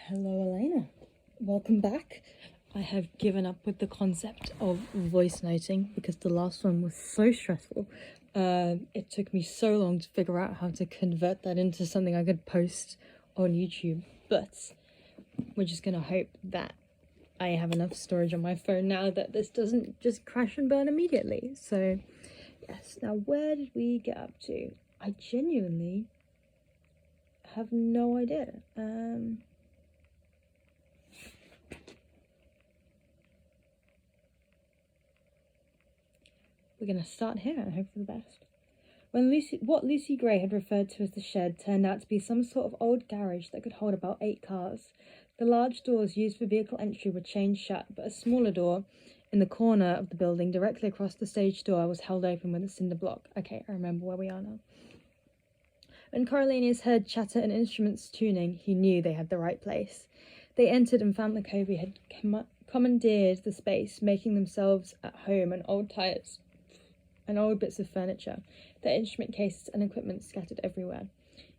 Hello, Elena. Welcome back. I have given up with the concept of voice noting because the last one was so stressful. It took me so long to figure out how to convert that into something I could post on YouTube. But we're just gonna hope that I have enough storage on my phone now that this doesn't just crash and burn immediately. So, yes. Now, where did we get up to? I genuinely have no idea. We're going to start here and hope for the best. What Lucy Gray had referred to as the shed turned out to be some sort of old garage that could hold about 8 cars. The large doors used for vehicle entry were chained shut, but a smaller door in the corner of the building directly across the stage door was held open with a cinder block. Okay, I remember where we are now. When Coriolanus heard chatter and instruments tuning, he knew they had the right place. They entered and found that Covey had commandeered the space, making themselves at home on old tires and old bits of furniture, their instrument cases and equipment scattered everywhere.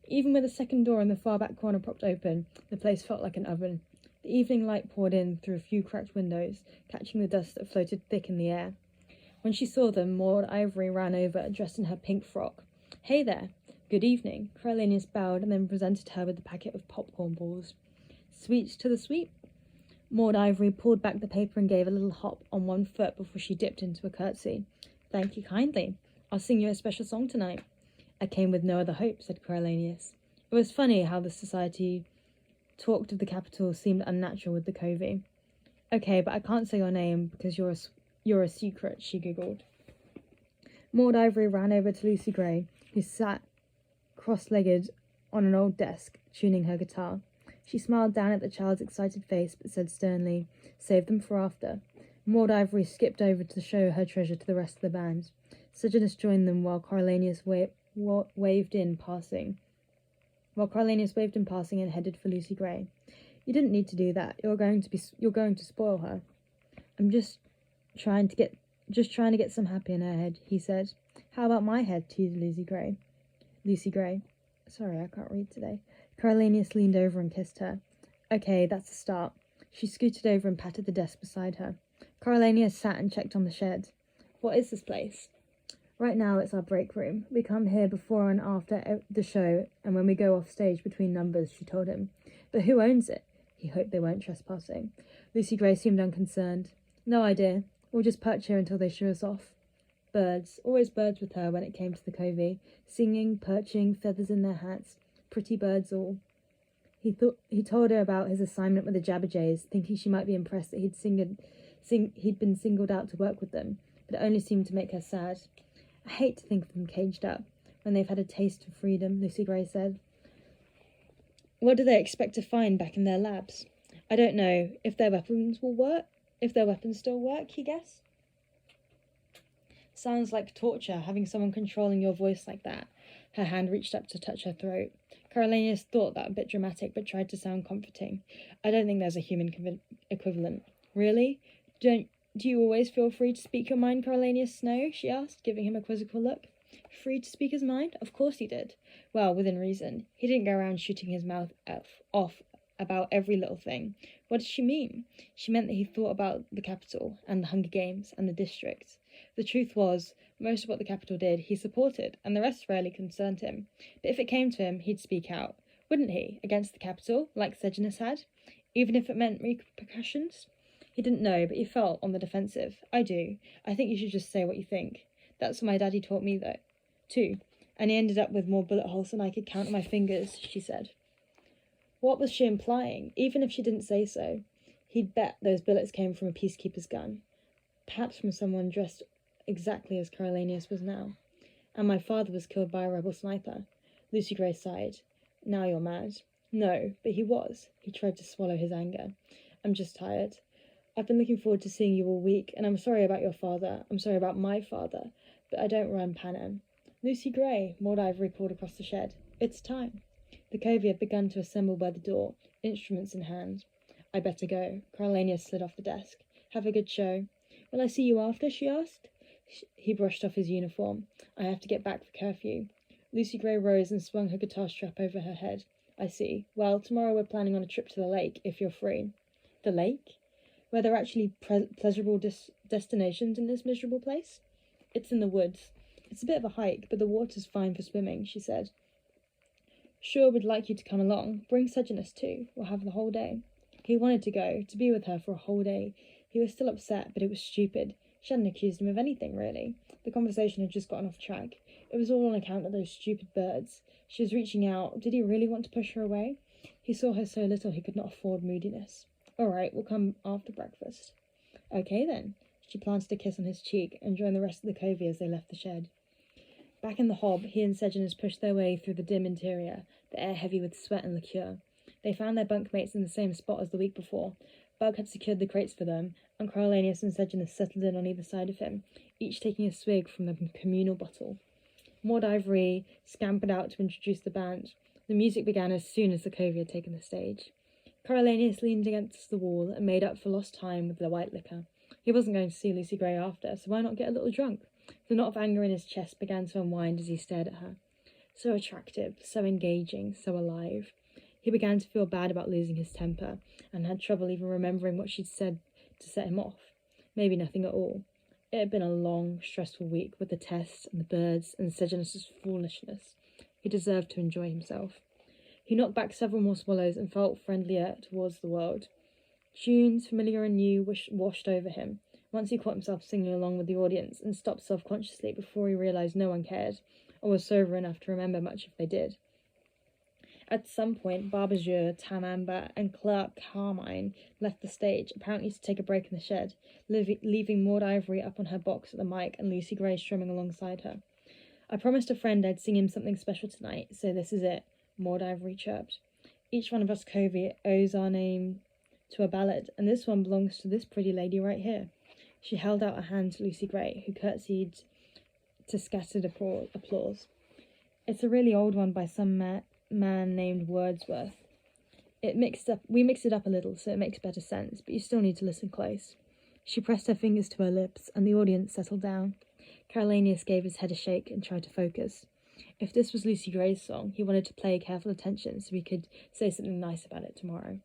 Even with a second door in the far back corner propped open, the place felt like an oven. The evening light poured in through a few cracked windows, catching the dust that floated thick in the air. When she saw them, Maud Ivory ran over, dressed in her pink frock. "Hey there. Good evening." Coriolanus bowed and then presented her with a packet of popcorn balls. "Sweets to the sweet." Maud Ivory pulled back the paper and gave a little hop on one foot before she dipped into a curtsy. "Thank you kindly. I'll sing you a special song tonight." "I came with no other hope," said Coriolanus. It was funny how the society talked of the capital seemed unnatural with the Covey. "Okay, but I can't say your name because you're a secret," she giggled. Maud Ivory ran over to Lucy Gray, who sat cross-legged on an old desk, tuning her guitar. She smiled down at the child's excited face, but said sternly, "Save them for after." Maud Ivory skipped over to show her treasure to the rest of the band. Sejanus joined them while Coriolanus waved in passing and headed for Lucy Gray. "You didn't need to do that. You're going to spoil her." "I'm just trying to get some happy in her head," he said. "How about my head?" teased Lucy Gray. Sorry, I can't read today. Coriolanus leaned over and kissed her. "Okay, that's a start." She scooted over and patted the desk beside her. Coriolanus sat and checked on the shed. "What is this place?" "Right now it's our break room. We come here before and after the show and when we go off stage between numbers," she told him. "But who owns it?" He hoped they weren't trespassing. Lucy Gray seemed unconcerned. "No idea. We'll just perch here until they show us off." Birds. Always birds with her when it came to the Covey. Singing, perching, feathers in their hats. Pretty birds all. He told her about his assignment with the Jabberjays, thinking she might be impressed that he'd been singled out to work with them, but it only seemed to make her sad. "I hate to think of them caged up, when they've had a taste of freedom," Lucy Gray said. "What do they expect to find back in their labs?" "I don't know. If their weapons still work, he guessed." "Sounds like torture, having someone controlling your voice like that." Her hand reached up to touch her throat. Coriolanus thought that a bit dramatic, but tried to sound comforting. "I don't think there's a human equivalent." "Really? Do you always feel free to speak your mind, Coriolanus Snow?" she asked, giving him a quizzical look. "Free to speak his mind? Of course he did. Well, within reason. He didn't go around shooting his mouth off about every little thing." "What did she mean?" "She meant that he thought about the capital, and the Hunger Games, and the district. The truth was, most of what the capital did, he supported, and the rest rarely concerned him. But if it came to him, he'd speak out. Wouldn't he, against the capital, like Sejanus had? Even if it meant repercussions? He didn't know, but he felt on the defensive. I do. I think you should just say what you think. That's what my daddy taught me, though, too. And he ended up with more bullet holes than I could count on my fingers," she said. What was she implying? Even if she didn't say so, he'd bet those bullets came from a peacekeeper's gun. Perhaps from someone dressed exactly as Coriolanus was now. "And my father was killed by a rebel sniper." Lucy Gray sighed. "Now you're mad." "No, but he was." He tried to swallow his anger. "I'm just tired. I've been looking forward to seeing you all week, and I'm sorry about your father. I'm sorry about my father, but I don't run Panem." "Lucy Gray," Maud Ivory called across the shed. "It's time." The Covey had begun to assemble by the door, instruments in hand. "I better go." Coriolanus slid off the desk. "Have a good show." "Will I see you after?" she asked. He brushed off his uniform. "I have to get back for curfew." Lucy Gray rose and swung her guitar strap over her head. I see. Well, tomorrow we're planning on a trip to the lake, if you're free. The lake? Were there actually pleasurable destinations in this miserable place? It's in the woods. It's a bit of a hike, but the water's fine for swimming, she said. Sure would like you to come along. Bring Sejanus too. We'll have the whole day. He wanted to go, to be with her for a whole day. He was still upset, but it was stupid. She hadn't accused him of anything, really. The conversation had just gotten off track. It was all on account of those stupid birds. She was reaching out. Did he really want to push her away? He saw her so little he could not afford moodiness. All right, we'll come after breakfast. Okay, then. She planted a kiss on his cheek and joined the rest of the covey as they left the shed. Back in the hob, he and Sejanus pushed their way through the dim interior, the air heavy with sweat and liqueur. They found their bunkmates in the same spot as the week before. Bug had secured the crates for them, and Coriolanus and Sejanus settled in on either side of him, each taking a swig from the communal bottle. Maud Ivory scampered out to introduce the band. The music began as soon as the covey had taken the stage. Coriolanus leaned against the wall and made up for lost time with the white liquor. He wasn't going to see Lucy Gray after, so why not get a little drunk? The knot of anger in his chest began to unwind as he stared at her. So attractive, so engaging, so alive. He began to feel bad about losing his temper, and had trouble even remembering what she'd said to set him off. Maybe nothing at all. It had been a long, stressful week with the tests and the birds and Sejanus' foolishness. He deserved to enjoy himself. He knocked back several more swallows and felt friendlier towards the world. Tunes, familiar and new, washed over him. Once he caught himself singing along with the audience and stopped self-consciously before he realised no one cared, or was sober enough to remember much if they did. At some point, Barbezieux, Tam Amber, and Clerk Carmine left the stage, apparently to take a break in the shed, leaving Maud Ivory up on her box at the mic and Lucy Gray strumming alongside her. I promised a friend I'd sing him something special tonight, so this is it, Maud Ivory chirped. Each one of us Covey owes our name to a ballad, and this one belongs to this pretty lady right here. She held out a hand to Lucy Gray, who curtsied to scattered applause. It's a really old one by some man named Wordsworth. We mixed it up a little, so it makes better sense, but you still need to listen close. She pressed her fingers to her lips, and the audience settled down. Coriolanus gave his head a shake and tried to focus. If this was Lucy Gray's song, he wanted to pay careful attention so he could say something nice about it tomorrow.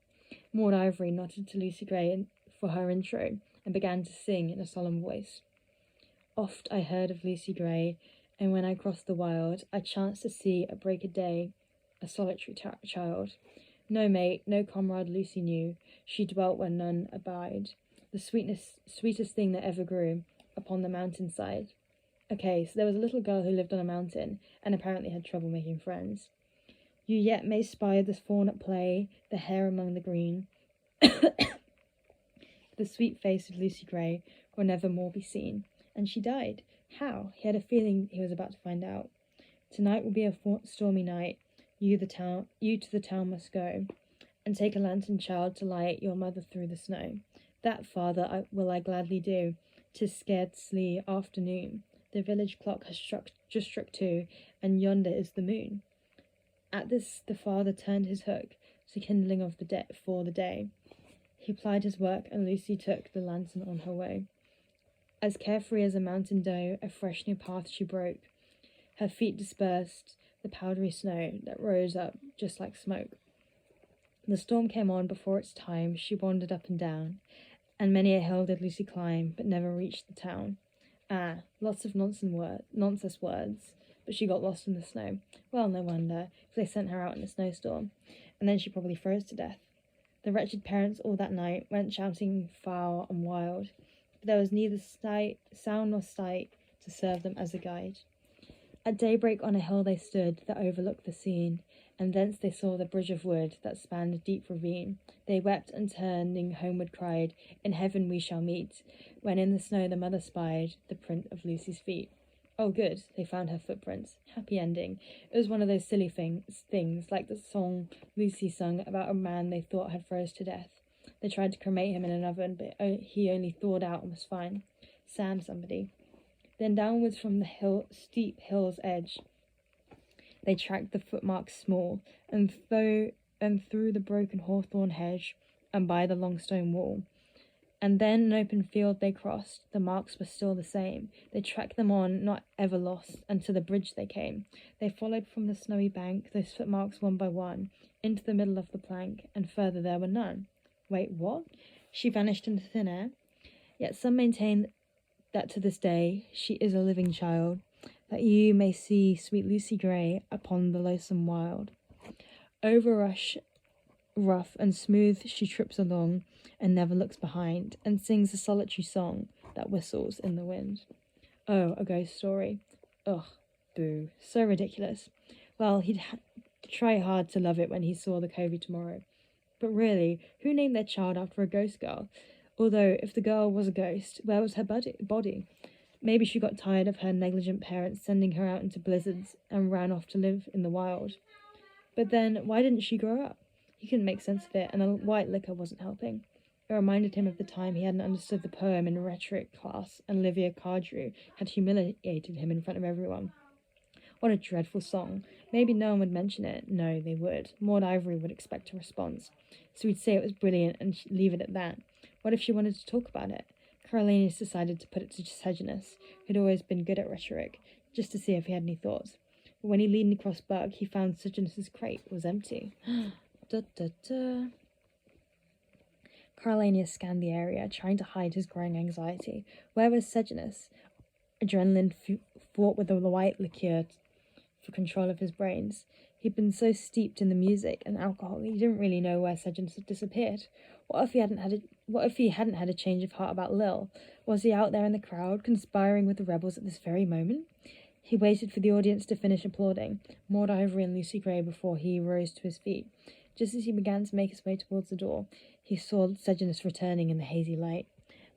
Maud Ivory nodded to Lucy Gray for her intro and began to sing in a solemn voice. Oft I heard of Lucy Gray, and when I crossed the wild, I chanced to see at break of day a solitary child. No mate, no comrade Lucy knew, she dwelt where none abide, the sweetest thing that ever grew, upon the mountainside. Okay, so there was a little girl who lived on a mountain, and apparently had trouble making friends. You yet may spy the fawn at play, the hare among the green. The sweet face of Lucy Gray will never more be seen. And she died. How? He had a feeling he was about to find out. Tonight will be a stormy night. You to the town must go, and take a lantern child to light your mother through the snow. That, father, will I gladly do. 'Tis scarcely afternoon. The village clock has just struck 2, and yonder is the moon. At this the father turned his hook to kindling of for the day. He plied his work, and Lucy took the lantern on her way. As carefree as a mountain doe, a fresh new path she broke. Her feet dispersed the powdery snow that rose up just like smoke. The storm came on before its time. She wandered up and down, and many a hill did Lucy climb, but never reached the town. Ah, lots of nonsense words, but she got lost in the snow. Well, no wonder, because they sent her out in a snowstorm, and then she probably froze to death. The wretched parents all that night went shouting far and wild, but there was neither sound nor sight to serve them as a guide. At daybreak on a hill they stood that overlooked the scene, and thence they saw the bridge of wood that spanned a deep ravine. They wept and turning homeward cried, In heaven we shall meet, when in the snow the mother spied the print of Lucy's feet. Oh good, they found her footprints. Happy ending. It was one of those silly things, like the song Lucy sung about a man they thought had froze to death. They tried to cremate him in an oven, but he only thawed out and was fine. Sam somebody. Then downwards from the steep hill's edge, they tracked the footmarks small, and through the broken hawthorn hedge, and by the long stone wall. And then an open field they crossed. The marks were still the same. They tracked them on, not ever lost, and to the bridge they came. They followed from the snowy bank, those footmarks one by one, into the middle of the plank, and further there were none. Wait, what? She vanished into thin air? Yet some maintain that to this day she is a living child, that you may see sweet Lucy Gray upon the loathsome wild. Over rush, rough and smooth she trips along, and never looks behind, and sings a solitary song that whistles in the wind. Oh, a ghost story. Ugh, boo, so ridiculous. Well, he'd try hard to love it when he saw the Covey tomorrow. But really, who named their child after a ghost girl? Although, if the girl was a ghost, where was her body? Maybe she got tired of her negligent parents sending her out into blizzards and ran off to live in the wild. But then, why didn't she grow up? He couldn't make sense of it, and the white liquor wasn't helping. It reminded him of the time he hadn't understood the poem in rhetoric class, and Olivia Cardew had humiliated him in front of everyone. What a dreadful song. Maybe no one would mention it. No, they would. Maud Ivory would expect a response. So he'd say it was brilliant and leave it at that. What if she wanted to talk about it? Coriolanus decided to put it to Sejanus, who'd always been good at rhetoric, just to see if he had any thoughts. But when he leaned across Bug, he found Sejanus's crate was empty. Coriolanus scanned the area, trying to hide his growing anxiety. Where was Sejanus? Adrenaline fought with the white liqueur for control of his brains. He'd been so steeped in the music and alcohol, he didn't really know where Sejanus had disappeared. What if he hadn't had a change of heart about Lil? Was he out there in the crowd, conspiring with the rebels at this very moment? He waited for the audience to finish applauding, Maud Ivory and Lucy Gray, before he rose to his feet. Just as he began to make his way towards the door, he saw Sejanus returning in the hazy light.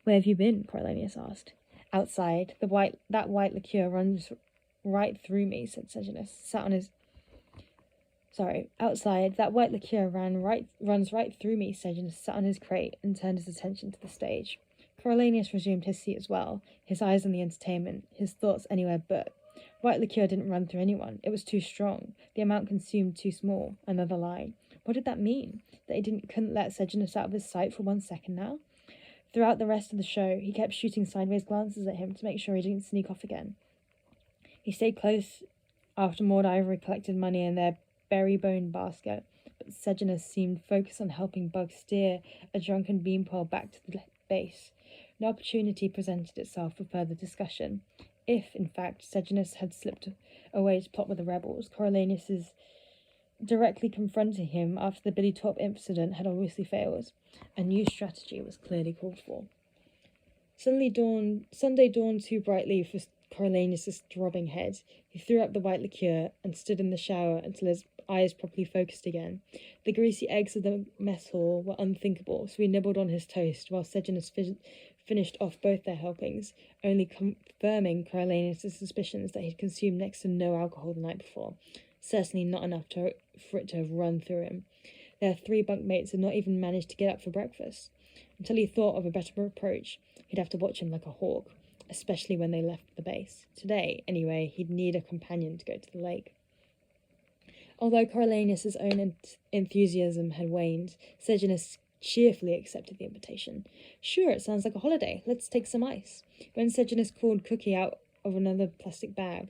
"Where have you been?" Coriolanus asked. "Outside. That white liqueur runs right through me," said Sejanus. Outside, that white liqueur runs right through me. Sejanus sat on his crate and turned his attention to the stage. Coriolanus resumed his seat as well, his eyes on the entertainment, his thoughts anywhere but. White liqueur didn't run through anyone. It was too strong. The amount consumed too small. Another lie. What did that mean? That he couldn't let Sejanus out of his sight for 1 second now? Throughout the rest of the show, he kept shooting sideways glances at him to make sure he didn't sneak off again. He stayed close after Maud Ivory collected money in their berry-bone basket, but Sejanus seemed focused on helping Bug steer a drunken beanpole back to the base. No opportunity presented itself for further discussion. If, in fact, Sejanus had slipped away to plot with the rebels, Coriolanus' directly confronting him after the Billy Top incident had obviously failed. A new strategy was clearly called for. Sunday dawned too brightly for Coriolanus' throbbing head. He threw up the white liqueur and stood in the shower until his eyes properly focused again. The greasy eggs of the mess hall were unthinkable, so he nibbled on his toast while Sejanus finished off both their helpings, only confirming Coriolanus' suspicions that he'd consumed next to no alcohol the night before. Certainly not enough for it to have run through him. Their 3 bunkmates had not even managed to get up for breakfast. Until he thought of a better approach, he'd have to watch him like a hawk, especially when they left the base. Today, anyway, he'd need a companion to go to the lake. Although Coriolanus' own enthusiasm had waned, Sejanus cheerfully accepted the invitation. "Sure, it sounds like a holiday. Let's take some ice." Sejanus talked Cookie out of another plastic bag,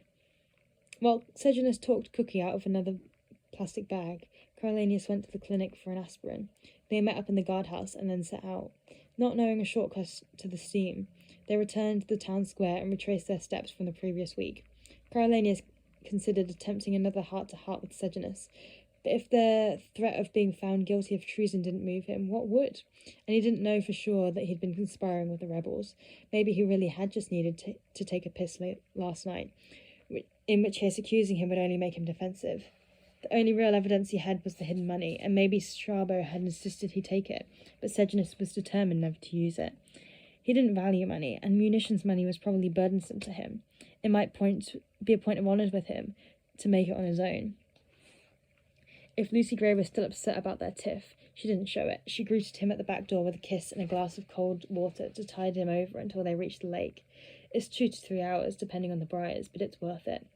Coriolanus went to the clinic for an aspirin. They met up in the guardhouse and then set out. Not knowing a shortcut to the steam, they returned to the town square and retraced their steps from the previous week. Coriolanus considered attempting another heart-to-heart with Sejanus, but if the threat of being found guilty of treason didn't move him, what would? And he didn't know for sure that he'd been conspiring with the rebels. Maybe he really had just needed to take a piss last night, in which case accusing him would only make him defensive. The only real evidence he had was the hidden money, and maybe Strabo had insisted he take it, but Sejanus was determined never to use it. He didn't value money, and munitions money was probably burdensome to him. It might be a point of honour with him to make it on his own. If Lucy Gray was still upset about their tiff, she didn't show it. She greeted him at the back door with a kiss and a glass of cold water to tide him over until they reached the lake. It's 2 to 3 hours, depending on the briars, but it's worth it.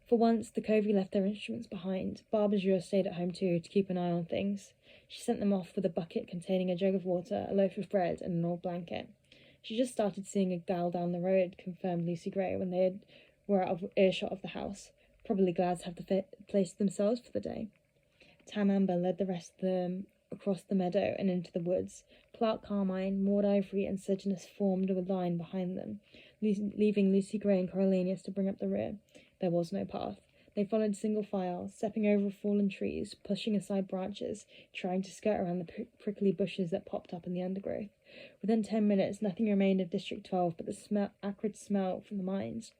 For once, the Covey left their instruments behind. Barbara Jour stayed at home too, to keep an eye on things. She sent them off with a bucket containing a jug of water, a loaf of bread, and an old blanket. She just started seeing a gal down the road, confirmed Lucy Gray when they were out of earshot of the house, probably glad to have the place to themselves for the day. Tam Amber led the rest of them across the meadow and into the woods. Clark Carmine, Maud Ivory, and Sejanus formed a line behind them, leaving Lucy Gray and Coriolanus to bring up the rear. There was no path. They followed single file, stepping over fallen trees, pushing aside branches, trying to skirt around the prickly bushes that popped up in the undergrowth. Within 10 minutes, nothing remained of District 12 but the acrid smell from the mines.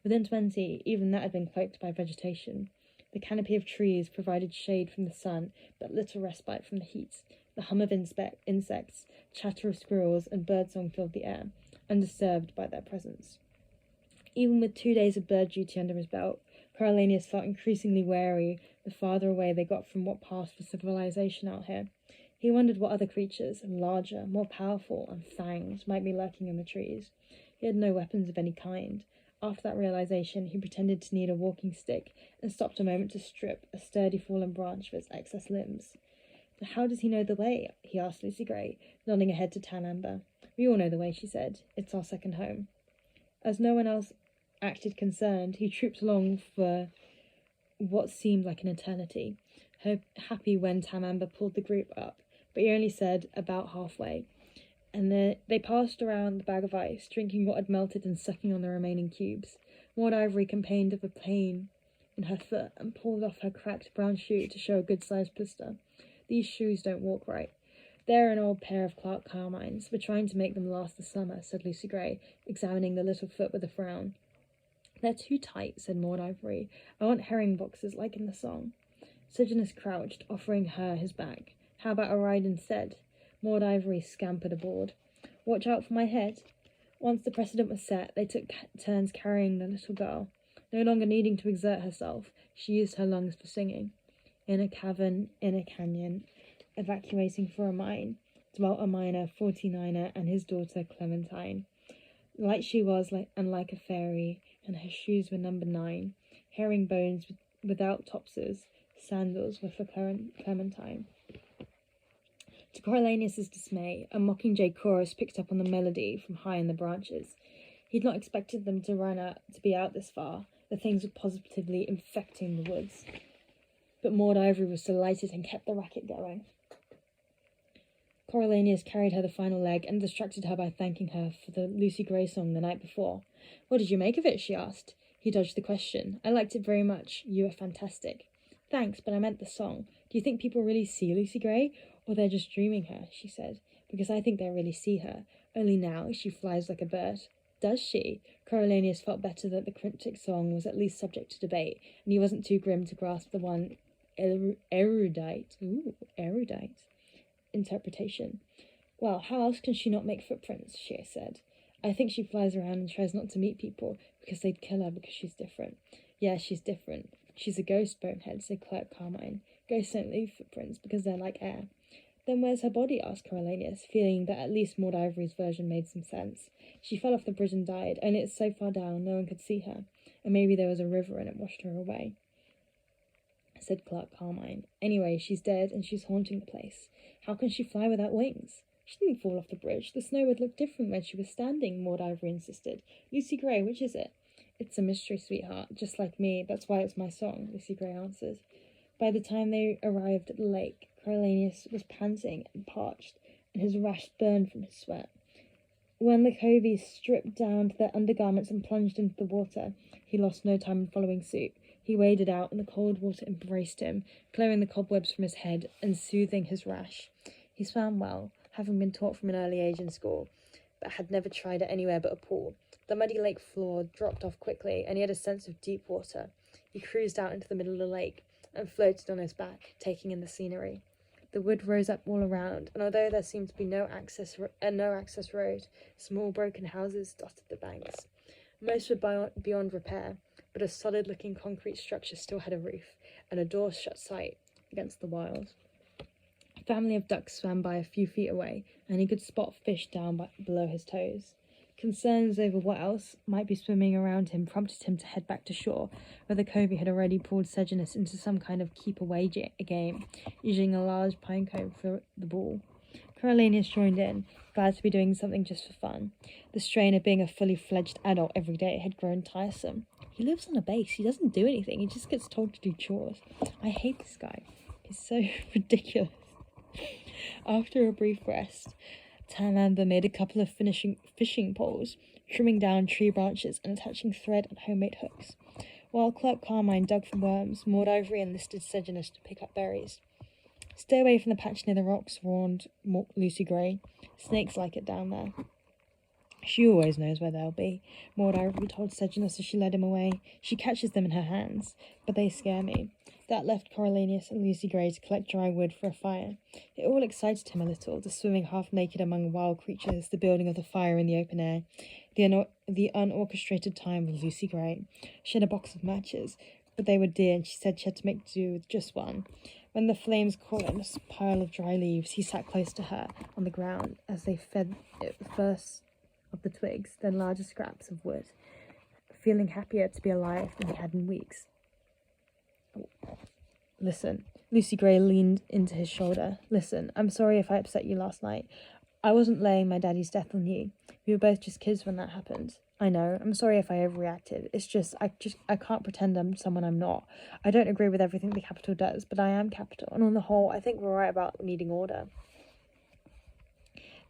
Within 20, even that had been cloaked by vegetation. The canopy of trees provided shade from the sun, but little respite from the heat. The hum of insects, chatter of squirrels, and birdsong filled the air, undisturbed by their presence. Even with 2 days of bird duty under his belt, Coriolanus felt increasingly wary the farther away they got from what passed for civilization out here. He wondered what other creatures, larger, more powerful, and fanged, might be lurking in the trees. He had no weapons of any kind. After that realization, he pretended to need a walking stick and stopped a moment to strip a sturdy fallen branch of its excess limbs. "But how does he know the way?" he asked Lucy Gray, nodding ahead to Tam Amber. "We all know the way," she said. "It's our second home." As no one else acted concerned, he trooped along for what seemed like an eternity, happy when Tam Amber pulled the group up, but he only said about halfway. And they passed around the bag of ice, drinking what had melted and sucking on the remaining cubes. Maud Ivory complained of a pain in her foot and pulled off her cracked brown shoe to show a good-sized blister. "These shoes don't walk right." "They're an old pair of Clark Carmines. We're trying to make them last the summer," said Lucy Gray, examining the little foot with a frown. "They're too tight," said Maud Ivory. "I want herring boxes like in the song." Sejanus crouched, offering her his bag. "How about a ride instead?" Maud Ivory scampered aboard. "Watch out for my head." Once the precedent was set, they took turns carrying the little girl. No longer needing to exert herself, she used her lungs for singing. In a cavern, in a canyon, evacuating for a mine, dwelt a miner, 49er, and his daughter Clementine. Light she was, and like a fairy, and her shoes were number 9. Herring bones without topses, sandals were for Clementine. To Coriolanus's dismay, a mockingjay chorus picked up on the melody from high in the branches. He'd not expected them to be out this far. The things were positively infecting the woods. But Maud Ivory was delighted and kept the racket going. Coriolanus carried her the final leg and distracted her by thanking her for the Lucy Gray song the night before. "What did you make of it?" she asked. He dodged the question. "I liked it very much. You were fantastic." "Thanks, but I meant the song. Do you think people really see Lucy Gray, or they're just dreaming her?" she said. "Because I think they really see her. Only now she flies like a bird." "Does she?" Coriolanus felt better that the cryptic song was at least subject to debate, and he wasn't too grim to grasp the one erudite interpretation. "Well, how else can she not make footprints?" she said. "I think she flies around and tries not to meet people because they'd kill her because she's different." "Yeah, she's different. She's a ghost, Bonehead," said Clark Carmine. "Ghosts don't leave footprints because they're like air." "Then where's her body?" asked Coriolanus, feeling that at least Maud Ivory's version made some sense. "She fell off the bridge and died, and it's so far down no one could see her. And maybe there was a river and it washed her away," said Clark Carmine. "Anyway, she's dead and she's haunting the place. How can she fly without wings?" "She didn't fall off the bridge. The snow would look different when she was standing," Maud Ivory insisted. "Lucy Gray, which is it?" "It's a mystery, sweetheart, just like me. That's why it's my song," Lucy Gray answered. By the time they arrived at the lake, Coriolanus was panting and parched, and his rash burned from his sweat. When the coveys stripped down to their undergarments and plunged into the water, he lost no time in following suit. He waded out, and the cold water embraced him, clearing the cobwebs from his head and soothing his rash. He swam well, having been taught from an early age in school, but had never tried it anywhere but a pool. The muddy lake floor dropped off quickly, and he had a sense of deep water. He cruised out into the middle of the lake and floated on his back, taking in the scenery. The wood rose up all around, and although there seemed to be no access road, small broken houses dotted the banks. Most were beyond repair, but a solid-looking concrete structure still had a roof, and a door shut sight against the wild. A family of ducks swam by a few feet away, and he could spot fish down below his toes. Concerns over what else might be swimming around him prompted him to head back to shore, where the Covey had already pulled Sejanus into some kind of keep-away game, using a large pine cone for the ball. Coriolanus joined in, glad to be doing something just for fun. The strain of being a fully fledged adult every day had grown tiresome. He lives on a base, he doesn't do anything, he just gets told to do chores. I hate this guy. He's so ridiculous. After a brief rest, Tam Amber made a couple of fishing poles, trimming down tree branches and attaching thread and homemade hooks. While Clerk Carmine dug for worms, Maud Ivory enlisted Sejanus to pick up berries. Stay away from the patch near the rocks, warned Lucy Gray. Snakes like it down there. She always knows where they'll be, Maud Ivory told Sejanus as she led him away. She catches them in her hands, but they scare me. That left Coriolanus and Lucy Gray to collect dry wood for a fire. It all excited him a little, the swimming half-naked among wild creatures, the building of the fire in the open air, the unorchestrated time of Lucy Gray. She had a box of matches, but they were dear, and she said she had to make do with just one. When the flames caught on a pile of dry leaves, he sat close to her on the ground as they fed it first of the twigs, then larger scraps of wood, feeling happier to be alive than he had in weeks. Listen, Lucy Gray leaned into his shoulder. Listen, I'm sorry if I upset you last night. I wasn't laying my daddy's death on you. We were both just kids when that happened. I know, I'm sorry if I overreacted. It's just, I can't pretend I'm someone I'm not. I don't agree with everything the Capitol does, but I am Capitol, and on the whole, I think we're right about needing order.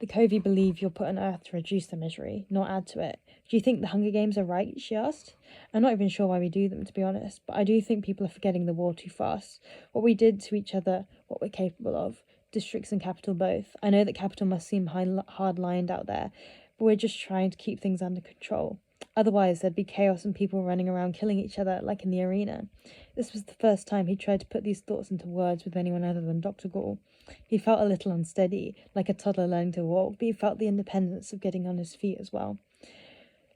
The Covey believe you're put on Earth to reduce the misery, not add to it. Do you think the Hunger Games are right? She asked. I'm not even sure why we do them, to be honest, but I do think people are forgetting the war too fast. What we did to each other, what we're capable of. Districts and Capitol both. I know that Capitol must seem hard-lined out there, but we're just trying to keep things under control. Otherwise, there'd be chaos and people running around killing each other, like in the arena. This was the first time he tried to put these thoughts into words with anyone other than Dr. Gall. He felt a little unsteady, like a toddler learning to walk, but he felt the independence of getting on his feet as well.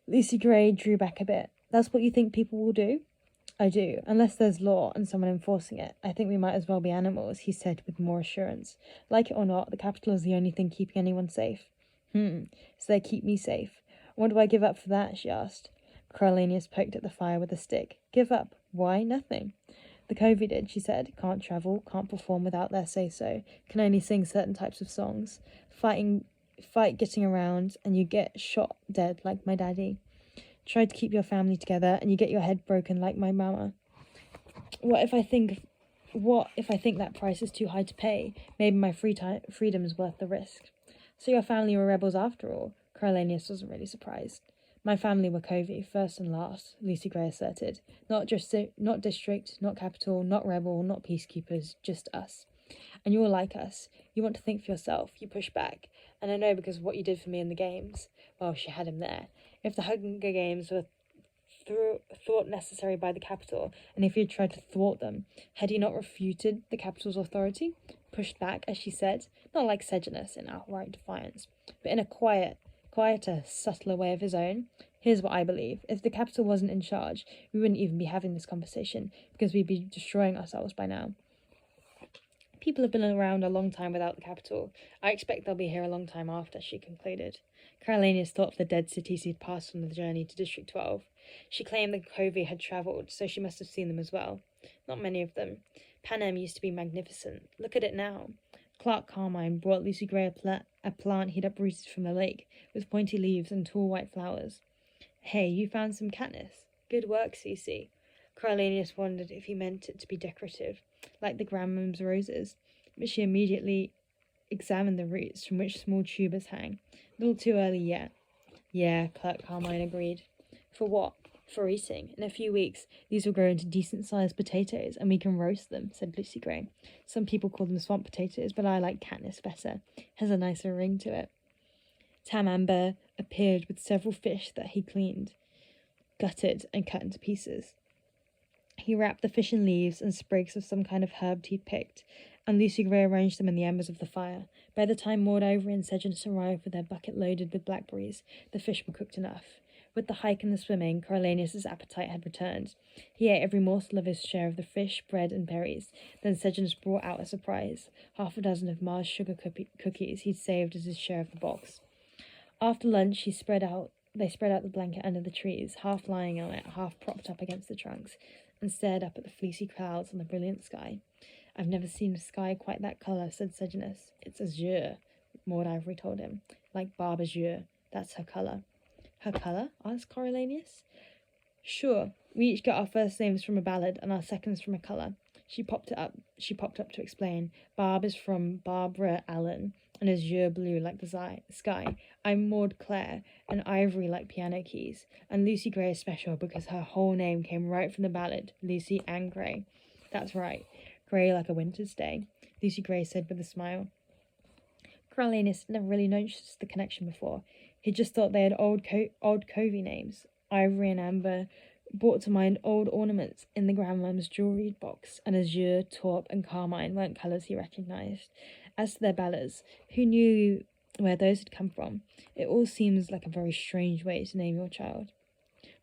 Lucy Gray drew back a bit. That's what you think people will do? I do, unless there's law and someone enforcing it. I think we might as well be animals, he said with more assurance. Like it or not, the Capitol is the only thing keeping anyone safe. So they keep me safe. What do I give up for that? She asked. Coriolanus poked at the fire with a stick. Give up? Why? Nothing. The Covey did, she said. Can't travel, can't perform without their say-so, can only sing certain types of songs. Fight getting around, and you get shot dead like my daddy. Try to keep your family together, and you get your head broken like my mama. What if I think that price is too high to pay? Maybe my freedom is worth the risk. So your family were rebels after all? Coriolanus wasn't really surprised. My family were Covey, first and last, Lucy Gray asserted. Not district, not capital, not rebel, not peacekeepers, just us. And you're like us. You want to think for yourself. You push back. And I know because of what you did for me in the games. Well, she had him there. If the Hunger Games were thought necessary by the Capitol, and if you had tried to thwart them, had he not refuted the Capitol's authority? Pushed back, as she said, not like Sejanus in outright defiance, but in a quieter, subtler way of his own. Here's what I believe. If the Capitol wasn't in charge, we wouldn't even be having this conversation, because we'd be destroying ourselves by now. People have been around a long time without the Capitol. I expect they'll be here a long time after, she concluded. Coriolanus thought of the dead cities he'd passed on the journey to District 12. She claimed the Covey had travelled, so she must have seen them as well. Not many of them. Panem used to be magnificent. Look at it now. Clerk Carmine brought Lucy Gray a plant he'd uprooted from the lake, with pointy leaves and tall white flowers. Hey, you found some Katniss. Good work, Cece. Coriolanus wondered if he meant it to be decorative, like the grandmam's roses, but she immediately examined the roots from which small tubers hang. A little too early yet. Yeah, Clerk Carmine agreed. For what? For eating. In a few weeks, these will grow into decent-sized potatoes, and we can roast them, said Lucy Gray. Some people call them swamp potatoes, but I like Katniss better. Has a nicer ring to it. Tam Amber appeared with several fish that he cleaned, gutted, and cut into pieces. He wrapped the fish in leaves and sprigs of some kind of herb he'd picked, and Lucy Gray arranged them in the embers of the fire. By the time Maud Ivory and Sejanus arrived with their bucket loaded with blackberries, the fish were cooked enough. With the hike and the swimming, Coriolanus' appetite had returned. He ate every morsel of his share of the fish, bread, and berries. Then Sejanus brought out a surprise, 6 of Mars sugar cookies he'd saved as his share of the box. After lunch, he spread out They spread out the blanket under the trees, half lying on it, half propped up against the trunks, and stared up at the fleecy clouds and the brilliant sky. I've never seen a sky quite that colour, said Sejanus. It's azure, Maud Ivory told him. Like Barb Azure. That's her colour. Her colour? Asked Coriolanus. Sure. We each got our first names from a ballad and our seconds from a colour. She popped up to explain. Barb is from Barbara Allen, and azure blue like the sky. I'm Maud Clare, and ivory like piano keys. And Lucy Gray is special because her whole name came right from the ballad, Lucy Ann Gray. That's right. Grey like a winter's day, Lucy Gray said with a smile. Coriolanus had never really noticed the connection before. He just thought they had old covey names. Ivory and amber brought to mind old ornaments in the grandmam's jewellery box, and azure, taupe, and carmine weren't colours he recognised. As to their ballads, who knew where those had come from? It all seems like a very strange way to name your child.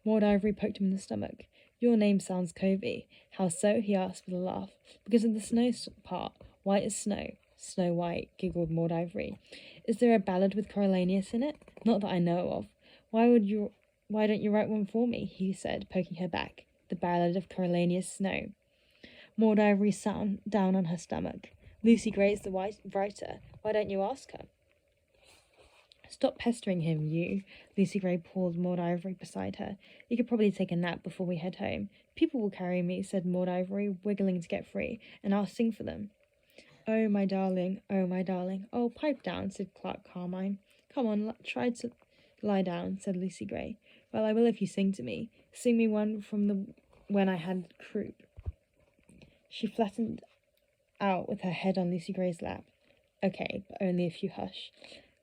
Maud Ivory poked him in the stomach. Your name sounds covey. How so? He asked with a laugh. Because of the snow part. White as snow. Snow White, giggled Maud Ivory. Is there a ballad with Coriolanus in it? Not that I know of. Why don't you write one for me? He said, poking her back. The Ballad of Coriolanus Snow. Maud Ivory sat down on her stomach. Lucy Gray's the writer. Why don't you ask her? Stop pestering him, you. Lucy Gray pulled Maud Ivory beside her. You could probably take a nap before we head home. People will carry me, said Maud Ivory, wiggling to get free, and I'll sing for them. Oh, my darling, oh, my darling. Oh, pipe down, said Clark Carmine. Come on, try to lie down, said Lucy Gray. Well, I will if you sing to me. Sing me one from when I had croup. She flattened out with her head on Lucy Gray's lap. Okay, but only if you hush.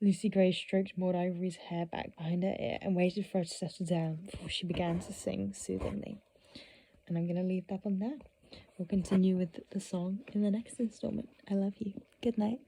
Lucy Gray stroked Maud Ivory's hair back behind her ear and waited for her to settle down before she began to sing soothingly. And I'm going to leave that one there. We'll continue with the song in the next installment. I love you. Good night.